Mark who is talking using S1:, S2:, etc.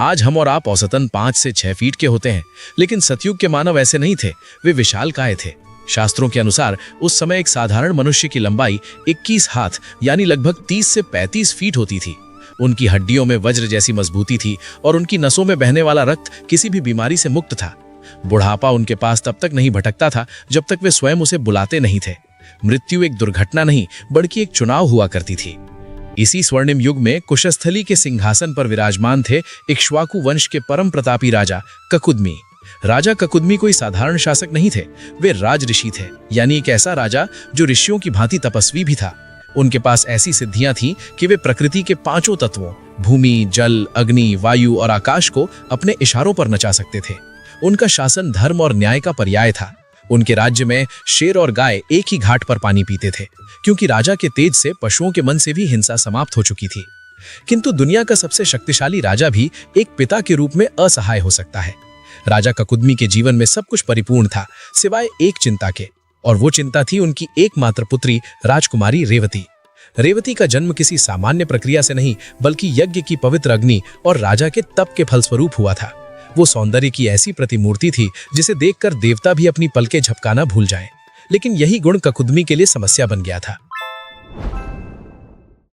S1: आज हम और आप औसतन 5 से 6 फीट के होते हैं, लेकिन सतयुग के मानव ऐसे नहीं थे। वे विशालकाय थे। शास्त्रों के अनुसार उस समय एक साधारण मनुष्य की लंबाई 21 हाथ यानी लगभग 30 से 35 फीट होती थी। उनकी हड्डियों में वज्र जैसी मजबूती थी और उनकी नसों में बहने वाला रक्त किसी भी बीमारी से मुक्त था। बुढ़ापा उनके पास तब तक नहीं भटकता था जब तक वे स्वयं उसे बुलाते नहीं थे। मृत्यु एक दुर्घटना नहीं बल्कि एक चुनाव हुआ करती थी। इसी स्वर्णिम युग में कुशस्थली के सिंहासन पर विराजमान थे इक्ष्वाकु वंश के परम प्रतापी राजा ककुदमी। राजा ककुदमी कोई साधारण शासक नहीं थे, वे राज ऋषि थे, यानी एक ऐसा राजा जो ऋषियों की भांति तपस्वी भी था। उनके पास ऐसी सिद्धियां थीं कि वे प्रकृति के 5 तत्वों भूमि, जल, अग्नि, वायु और आकाश को अपने इशारों पर नचा सकते थे। उनका शासन धर्म और न्याय का पर्याय था। उनके राज्य में शेर और गाय एक ही घाट पर पानी पीते थे, क्योंकि राजा के तेज से पशुओं के मन से भी हिंसा समाप्त हो चुकी थी। किंतु दुनिया का सबसे शक्तिशाली राजा भी एक पिता के रूप में असहाय हो सकता है। राजा ककुदमी के जीवन में सब कुछ परिपूर्ण था सिवाय एक चिंता के, और वो चिंता थी उनकी एकमात्र पुत्री राजकुमारी रेवती। रेवती का जन्म किसी सामान्य प्रक्रिया से नहीं बल्कि यज्ञ की पवित्र अग्नि और राजा के तप के फलस्वरूप हुआ था। वो सौंदर्य की ऐसी प्रतिमूर्ति थी जिसे देखकर देवता भी अपनी पलकें झपकाना भूल जाएं। लेकिन यही गुण ककुदमी के लिए समस्या बन गया था।